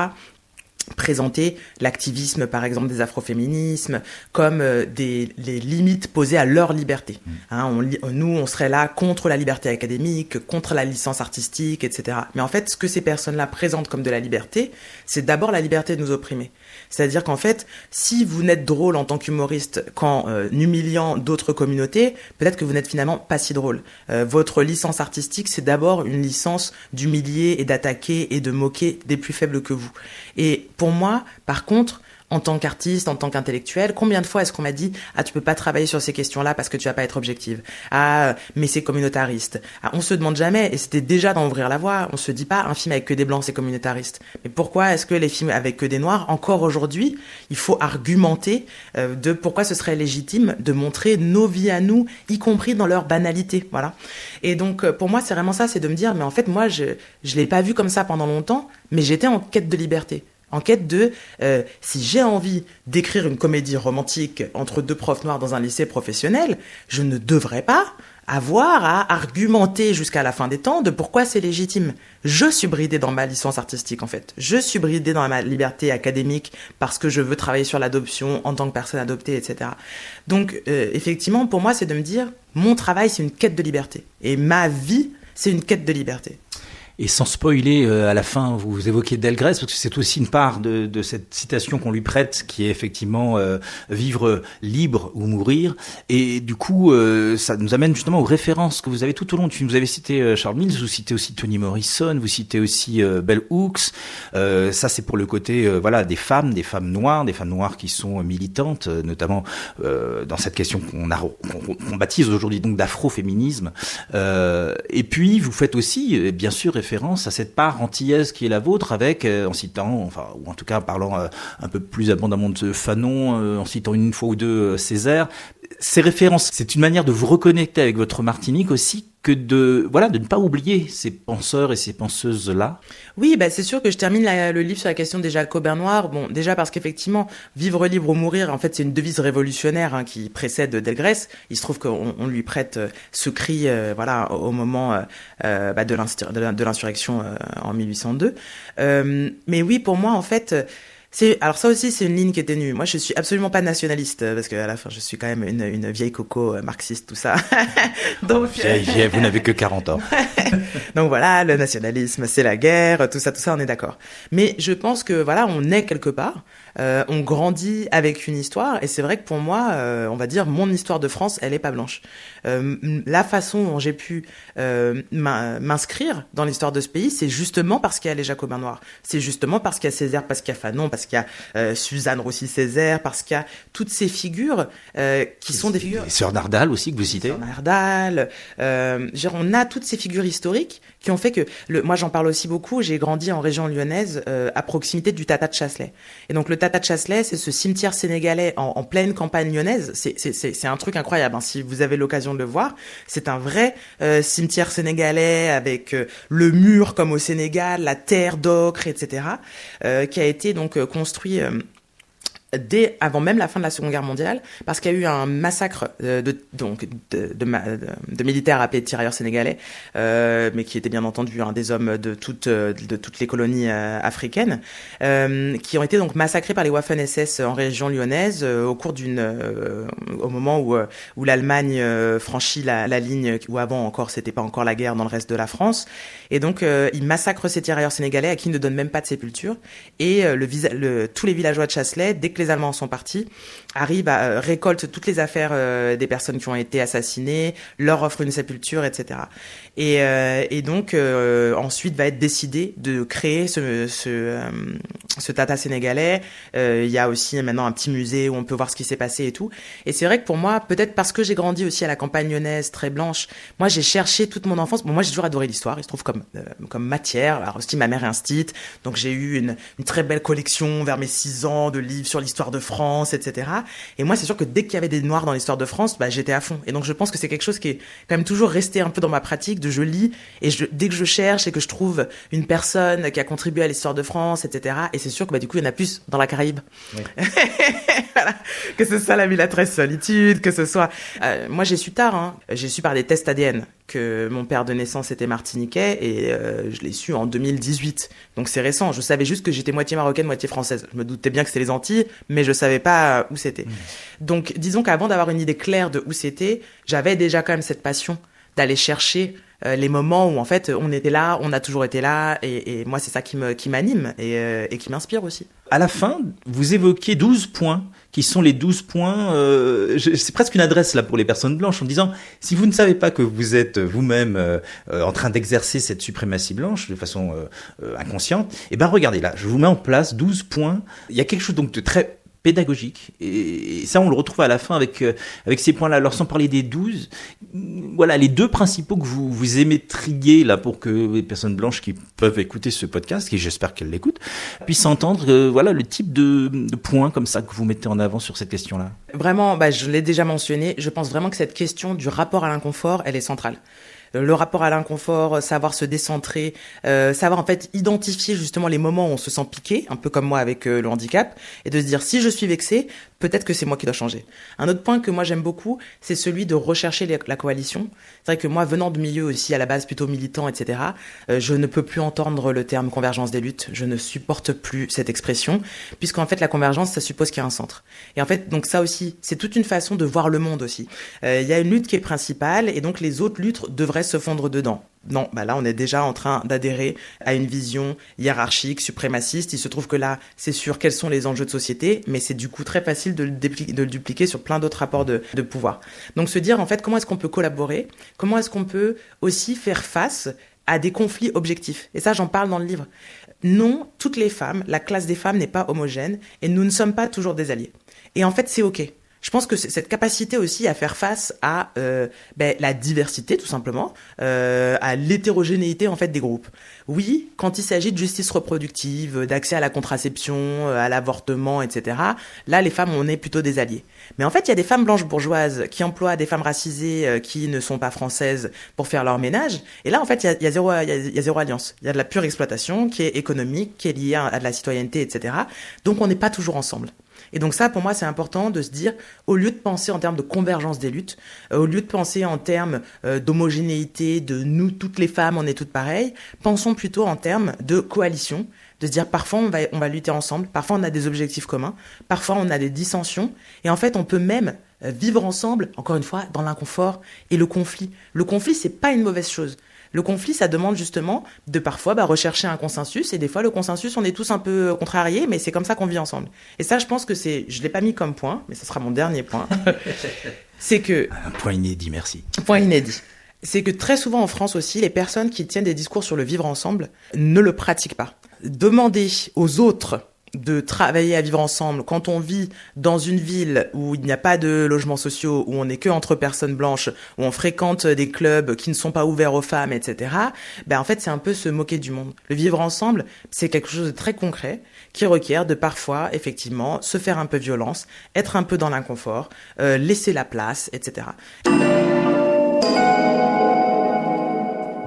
présenter l'activisme, par exemple, des afroféminismes comme les limites posées à leur liberté. Hein, nous, on serait là contre la liberté académique, contre la licence artistique, etc. Mais en fait, ce que ces personnes-là présentent comme de la liberté, c'est d'abord la liberté de nous opprimer. C'est-à-dire qu'en fait, si vous n'êtes drôle en tant qu'humoriste qu'en humiliant d'autres communautés, peut-être que vous n'êtes finalement pas si drôle. Votre licence artistique, c'est d'abord une licence d'humilier et d'attaquer et de moquer des plus faibles que vous. Et pour moi, par contre, en tant qu'artiste, en tant qu'intellectuel, combien de fois est-ce qu'on m'a dit « Ah, tu peux pas travailler sur ces questions-là parce que tu vas pas être objective. Ah, mais c'est communautariste. » Ah, on se demande jamais, et c'était déjà d'en ouvrir la voie, on se dit pas « Un film avec que des blancs, c'est communautariste. » Mais pourquoi est-ce que les films avec que des noirs, encore aujourd'hui, il faut argumenter de pourquoi ce serait légitime de montrer nos vies à nous, y compris dans leur banalité, voilà. Et donc, pour moi, c'est vraiment ça, c'est de me dire « Mais en fait, moi, je l'ai pas vu comme ça pendant longtemps, mais j'étais en quête de liberté. » En quête de, si j'ai envie d'écrire une comédie romantique entre deux profs noirs dans un lycée professionnel, je ne devrais pas avoir à argumenter jusqu'à la fin des temps de pourquoi c'est légitime. Je suis bridée dans ma licence artistique, en fait. Je suis bridée dans ma liberté académique parce que je veux travailler sur l'adoption en tant que personne adoptée, etc. Donc, effectivement, pour moi, c'est de me dire, mon travail, c'est une quête de liberté. Et ma vie, c'est une quête de liberté. Et sans spoiler, à la fin, vous évoquez Delgrès, parce que c'est aussi une part de cette citation qu'on lui prête, qui est effectivement vivre libre ou mourir. Et du coup, ça nous amène justement aux références que vous avez tout au long du film. Vous avez cité Charles Mills, vous citez aussi Toni Morrison, vous citez aussi Bell Hooks. Ça, c'est pour le côté des femmes noires qui sont militantes, notamment dans cette question qu'on baptise aujourd'hui donc d'afroféminisme. Et puis, vous faites aussi, bien sûr, référence à cette part antillaise qui est la vôtre, avec en citant, ou en tout cas en parlant un peu plus abondamment de Fanon, en citant une fois ou deux Césaire. Ces références, c'est une manière de vous reconnecter avec votre Martinique aussi, que de ne pas oublier ces penseurs et ces penseuses-là. Oui, c'est sûr que je termine le livre sur la question des Jacobins noirs. Bon, déjà parce qu'effectivement, vivre libre ou mourir, en fait, c'est une devise révolutionnaire qui précède Delgrès. Il se trouve qu'on lui prête ce cri, au moment de l'insurrection en 1802. Mais oui, pour moi, en fait. Alors ça aussi, c'est une ligne qui est ténue. Moi, je suis absolument pas nationaliste, parce qu'à la fin, je suis quand même une vieille coco marxiste, tout ça. Donc, vieille, vous n'avez que 40 ans. Donc voilà, le nationalisme, c'est la guerre, tout ça, on est d'accord. Mais je pense que on est quelque part, on grandit avec une histoire, et c'est vrai que pour moi, on va dire, mon histoire de France, elle est pas blanche. La façon dont j'ai pu m'inscrire dans l'histoire de ce pays, c'est justement parce qu'il y a les Jacobins noirs. C'est justement parce qu'il y a Césaire, parce qu'il y a Fanon, parce qu'il y a Suzanne Roussy-Césaire, parce qu'il y a toutes ces figures qui sont des figures... Sœur Nardal aussi, que vous citez. Sœur Nardal. On a toutes ces figures historiques qui ont fait que, moi j'en parle aussi beaucoup, j'ai grandi en région lyonnaise, à proximité du Tata de Chasselet. Et donc le Tata de Chasselet, c'est ce cimetière sénégalais en pleine campagne lyonnaise. C'est un truc incroyable, hein. Si vous avez l'occasion de le voir, c'est un vrai cimetière sénégalais avec le mur comme au Sénégal, la terre d'ocre, etc., qui a été donc construit dès avant même la fin de la Seconde Guerre mondiale, parce qu'il y a eu un massacre de militaires appelés tirailleurs sénégalais, mais qui étaient bien entendu des hommes de toutes les colonies africaines, qui ont été donc massacrés par les Waffen-SS en région lyonnaise au cours au moment où l'Allemagne franchit la ligne, où avant encore c'était pas encore la guerre dans le reste de la France, et donc ils massacrent ces tirailleurs sénégalais à qui ils ne donnent même pas de sépulture, et tous les villageois de Chasselet, dès que les Allemands sont partis, arrivent à récolter toutes les affaires des personnes qui ont été assassinées, leur offrent une sépulture, etc. Et donc ensuite va être décidé de créer ce Tata sénégalais. Il y a aussi maintenant un petit musée où on peut voir ce qui s'est passé et tout. Et c'est vrai que pour moi, peut-être parce que j'ai grandi aussi à la campagne lyonnaise très blanche, moi j'ai cherché toute mon enfance. Bon, moi j'ai toujours adoré l'histoire, il se trouve comme matière. Alors aussi ma mère est instite, donc j'ai eu une très belle collection vers mes 6 ans de livres sur l'histoire de France, etc. Et moi c'est sûr que dès qu'il y avait des noirs dans l'histoire de France, j'étais à fond. Et donc je pense que c'est quelque chose qui est quand même toujours resté un peu dans ma pratique, je lis et dès que je cherche et que je trouve une personne qui a contribué à l'histoire de France, etc. Et c'est sûr que du coup il y en a plus dans la Caraïbe. Oui. Voilà. Que ce soit la Mulâtresse Solitude, que ce soit moi j'ai su tard, hein. J'ai su par des tests ADN que mon père de naissance était martiniquais et je l'ai su en 2018. Donc c'est récent. Je savais juste que j'étais moitié marocaine, moitié française. Je me doutais bien que c'était les Antilles, mais je savais pas où c'était. Donc disons qu'avant d'avoir une idée claire de où c'était, j'avais déjà quand même cette passion d'aller chercher les moments où en fait on était là, on a toujours été là, et moi c'est ça qui m'anime et qui m'inspire aussi. À la fin, vous évoquez 12 points qui sont les 12 points, c'est presque une adresse là pour les personnes blanches en disant si vous ne savez pas que vous êtes vous-même en train d'exercer cette suprématie blanche de façon inconsciente, regardez là, je vous mets en place 12 points. Il y a quelque chose donc de très pédagogique, et ça on le retrouve à la fin avec ces points-là. Alors sans parler des 12, voilà les 2 principaux que vous émettriez là pour que les personnes blanches qui peuvent écouter ce podcast, et j'espère qu'elles l'écoutent, puissent entendre le type de points comme ça que vous mettez en avant sur cette question-là. Vraiment, je l'ai déjà mentionné, je pense vraiment que cette question du rapport à l'inconfort, elle est centrale. Le rapport à l'inconfort, savoir se décentrer, savoir en fait identifier justement les moments où on se sent piqué, un peu comme moi avec le handicap, et de se dire si je suis vexé, peut-être que c'est moi qui dois changer. Un autre point que moi j'aime beaucoup, c'est celui de rechercher la coalition. C'est vrai que moi, venant de milieu aussi à la base plutôt militant, etc., je ne peux plus entendre le terme convergence des luttes, je ne supporte plus cette expression, puisqu'en fait la convergence, ça suppose qu'il y a un centre. Et en fait, donc ça aussi, c'est toute une façon de voir le monde aussi. Il y a une lutte qui est principale, et donc les autres luttes devraient se fondre dedans. Non, là on est déjà en train d'adhérer à une vision hiérarchique, suprémaciste. Il se trouve que là, c'est sûr quels sont les enjeux de société, mais c'est du coup très facile de le dupliquer sur plein d'autres rapports de pouvoir. Donc se dire en fait comment est-ce qu'on peut collaborer, comment est-ce qu'on peut aussi faire face à des conflits objectifs. Et ça j'en parle dans le livre. Non, toutes les femmes, la classe des femmes n'est pas homogène et nous ne sommes pas toujours des alliés. Et en fait c'est ok. Je pense que c'est cette capacité aussi à faire face à la diversité tout simplement, à l'hétérogénéité en fait des groupes. Oui, quand il s'agit de justice reproductive, d'accès à la contraception, à l'avortement, etc. Là, les femmes, on est plutôt des alliés. Mais en fait, il y a des femmes blanches bourgeoises qui emploient des femmes racisées qui ne sont pas françaises pour faire leur ménage. Et là, en fait, il y a zéro alliance. Il y a de la pure exploitation qui est économique, qui est liée à de la citoyenneté, etc. Donc, on n'est pas toujours ensemble. Et donc ça, pour moi, c'est important de se dire, au lieu de penser en termes de convergence des luttes, au lieu de penser en termes d'homogénéité, de nous, toutes les femmes, on est toutes pareilles, pensons plutôt en termes de coalition, de se dire parfois on va lutter ensemble, parfois on a des objectifs communs, parfois on a des dissensions, et en fait on peut même vivre ensemble, encore une fois, dans l'inconfort et le conflit. Le conflit, c'est pas une mauvaise chose. Le conflit, ça demande justement de parfois rechercher un consensus, et des fois le consensus, on est tous un peu contrariés, mais c'est comme ça qu'on vit ensemble. Et ça, je pense que je l'ai pas mis comme point, mais ce sera mon dernier point. C'est que... Un point inédit, merci. Point inédit. C'est que très souvent en France aussi, les personnes qui tiennent des discours sur le vivre ensemble ne le pratiquent pas. Demander aux autres de travailler à vivre ensemble, quand on vit dans une ville où il n'y a pas de logements sociaux, où on n'est que entre personnes blanches, où on fréquente des clubs qui ne sont pas ouverts aux femmes, etc., en fait, c'est un peu se moquer du monde. Le vivre ensemble, c'est quelque chose de très concret qui requiert de parfois, effectivement, se faire un peu violence, être un peu dans l'inconfort, laisser la place, etc.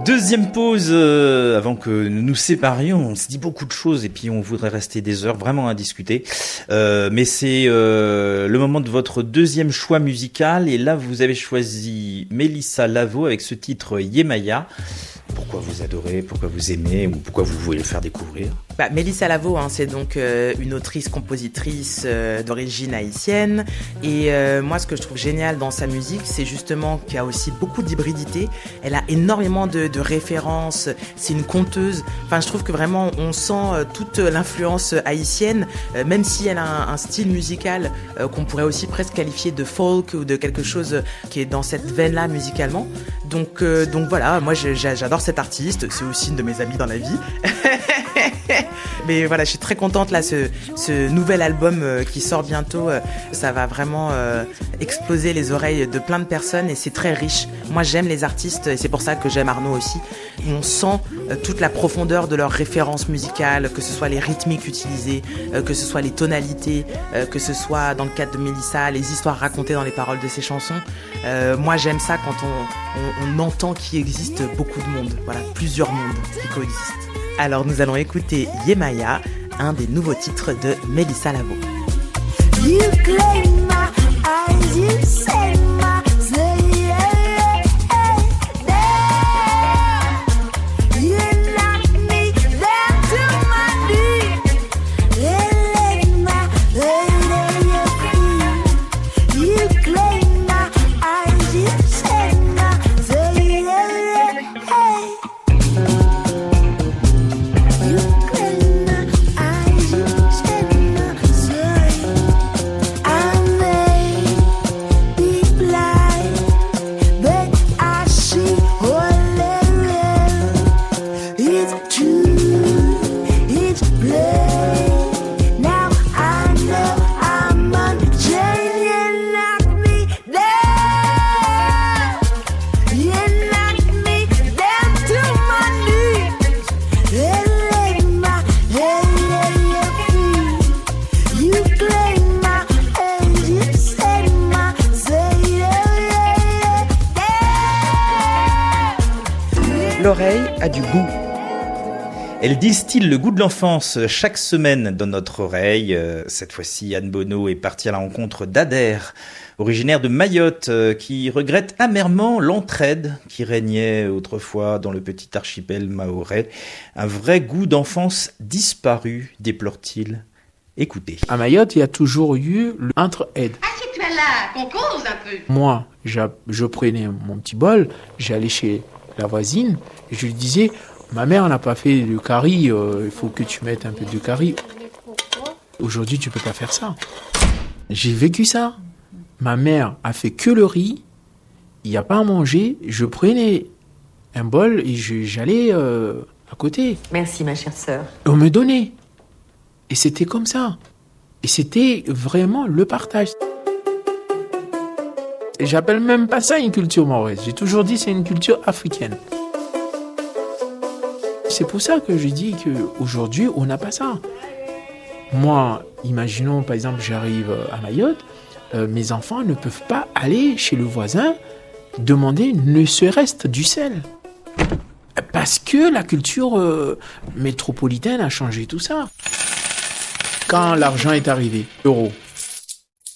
Deuxième pause avant que nous nous séparions. On s'est dit beaucoup de choses et puis on voudrait rester des heures vraiment à discuter. Mais c'est le moment de votre deuxième choix musical et là vous avez choisi Mélissa Lavo avec ce titre Yemaya. Pourquoi vous adorez, pourquoi vous aimez ou pourquoi vous voulez le faire découvrir? Mélissa Lavo, c'est donc une autrice-compositrice d'origine haïtienne. Et moi, ce que je trouve génial dans sa musique, c'est justement qu'il y a aussi beaucoup d'hybridité. Elle a énormément de références. C'est une conteuse. Enfin, je trouve que vraiment, on sent toute l'influence haïtienne, même si elle a un style musical qu'on pourrait aussi presque qualifier de folk ou de quelque chose qui est dans cette veine-là musicalement. Donc voilà, moi j'adore cette artiste, c'est aussi une de mes amies dans la vie. Mais voilà, je suis très contente là, ce nouvel album qui sort bientôt, ça va vraiment exploser les oreilles de plein de personnes et c'est très riche. Moi j'aime les artistes et c'est pour ça que j'aime Arnaud aussi. On sent toute la profondeur de leurs références musicales, que ce soit les rythmiques utilisées, que ce soit les tonalités, que ce soit dans le cadre de Mélissa, les histoires racontées dans les paroles de ses chansons. Moi j'aime ça quand on entend qu'il existe beaucoup de monde, voilà, plusieurs mondes qui coexistent. Alors nous allons écouter Yemaya, un des nouveaux titres de Mélissa Lavo. You claim my eyes, you say my you knock me down to my knees. You claim my eyes, you say my L'oreille a du goût. Elle distille le goût de l'enfance chaque semaine dans notre oreille. Cette fois-ci, Anne Bonneau est partie à la rencontre d'Ader, originaire de Mayotte, qui regrette amèrement l'entraide qui régnait autrefois dans le petit archipel mahorais. Un vrai goût d'enfance disparu, déplore-t-il. Écoutez. À Mayotte, il y a toujours eu l'entraide. Assieds-toi là, qu'on cause un peu. Moi, je prenais mon petit bol, j'allais chez la voisine, et je lui disais... Ma mère n'a pas fait de curry, il faut que tu mettes un peu de curry. Aujourd'hui, tu peux pas faire ça. J'ai vécu ça. Ma mère a fait que le riz, il n'y a pas à manger, je prenais un bol et j'allais à côté. Merci ma chère sœur. On me donnait. Et c'était comme ça. Et c'était vraiment le partage. Et j'appelle même pas ça une culture mahoraise. J'ai toujours dit c'est une culture africaine. C'est pour ça que je dis qu'aujourd'hui, on n'a pas ça. Moi, imaginons, par exemple, j'arrive à Mayotte, mes enfants ne peuvent pas aller chez le voisin demander ne serait-ce du sel. Parce que la culture métropolitaine a changé tout ça. Quand l'argent est arrivé, l'euro,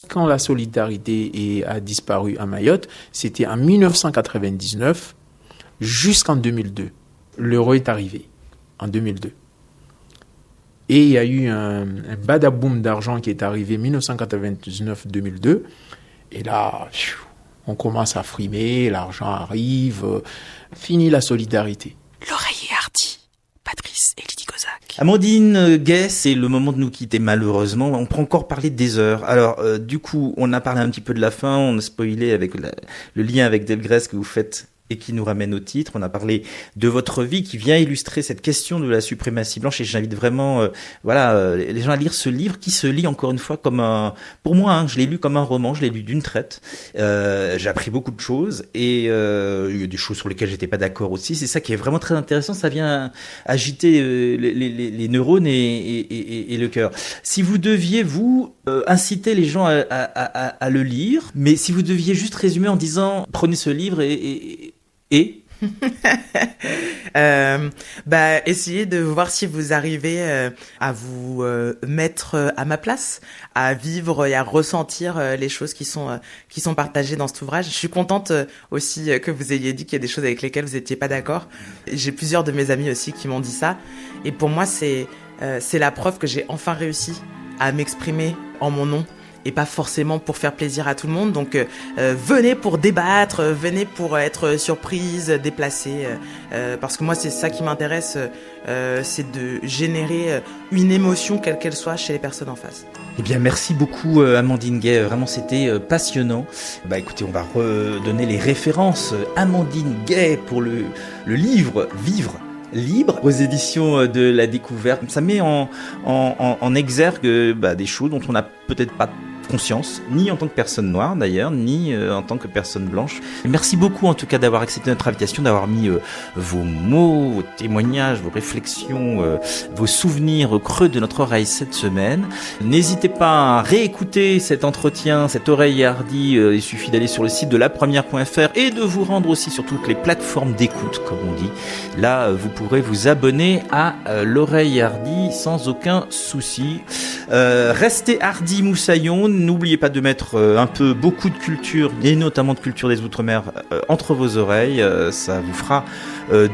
quand la solidarité a disparu à Mayotte, c'était en 1999 jusqu'en 2002. L'euro est arrivé en 2002. Et il y a eu un badaboum d'argent qui est arrivé en 1999-2002. Et là, on commence à frimer, l'argent arrive, fini la solidarité. L'oreiller hardi, Patrice et Lydie Kozak. Amandine Gay, c'est le moment de nous quitter malheureusement. On peut encore parler des heures. Alors, du coup, on a parlé un petit peu de la fin, on a spoilé avec le lien avec Delgrès que vous faites et qui nous ramène au titre. On a parlé de votre vie qui vient illustrer cette question de la suprématie blanche et j'invite vraiment les gens à lire ce livre qui se lit encore une fois comme pour moi, je l'ai lu comme un roman, je l'ai lu d'une traite. J'ai appris beaucoup de choses et il y a des choses sur lesquelles j'étais pas d'accord aussi. C'est ça qui est vraiment très intéressant, ça vient agiter les neurones et le cœur. Si vous deviez inciter les gens à le lire, mais si vous deviez juste résumer en disant prenez ce livre et essayez de voir si vous arrivez à vous mettre à ma place, à vivre et à ressentir les choses qui sont partagées dans cet ouvrage. Je suis contente aussi que vous ayez dit qu'il y a des choses avec lesquelles vous n'étiez pas d'accord. J'ai plusieurs de mes amis aussi qui m'ont dit ça. Et pour moi, c'est la preuve que j'ai enfin réussi à m'exprimer en mon nom et pas forcément pour faire plaisir à tout le monde. Donc venez pour débattre, venez pour être surprise, déplacée, parce que moi c'est ça qui m'intéresse, c'est de générer une émotion quelle qu'elle soit chez les personnes en face. Eh bien merci beaucoup Amandine Gay, vraiment c'était passionnant. Écoutez, on va redonner les références. Amandine Gay pour le livre Vivre libre aux éditions de La Découverte. Ça met en exergue des choses dont on n'a peut-être pas conscience, ni en tant que personne noire d'ailleurs, ni en tant que personne blanche. Et merci beaucoup en tout cas d'avoir accepté notre invitation, d'avoir mis vos mots, vos témoignages, vos réflexions, vos souvenirs au creux de notre oreille cette semaine. N'hésitez pas à réécouter cet entretien, cette oreille hardie. Il suffit d'aller sur le site de lapremière.fr et de vous rendre aussi sur toutes les plateformes d'écoute, comme on dit. Là, vous pourrez vous abonner à l'oreille hardie sans aucun souci. Restez hardi moussaillon. N'oubliez pas de mettre beaucoup de culture, et notamment de culture des Outre-mer, entre vos oreilles. Ça vous fera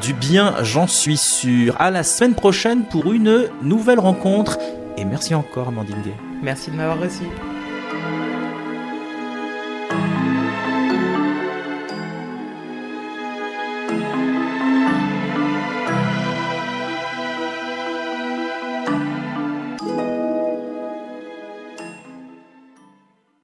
du bien, j'en suis sûr. À la semaine prochaine pour une nouvelle rencontre. Et merci encore, Amandine Gay. Merci de m'avoir reçu.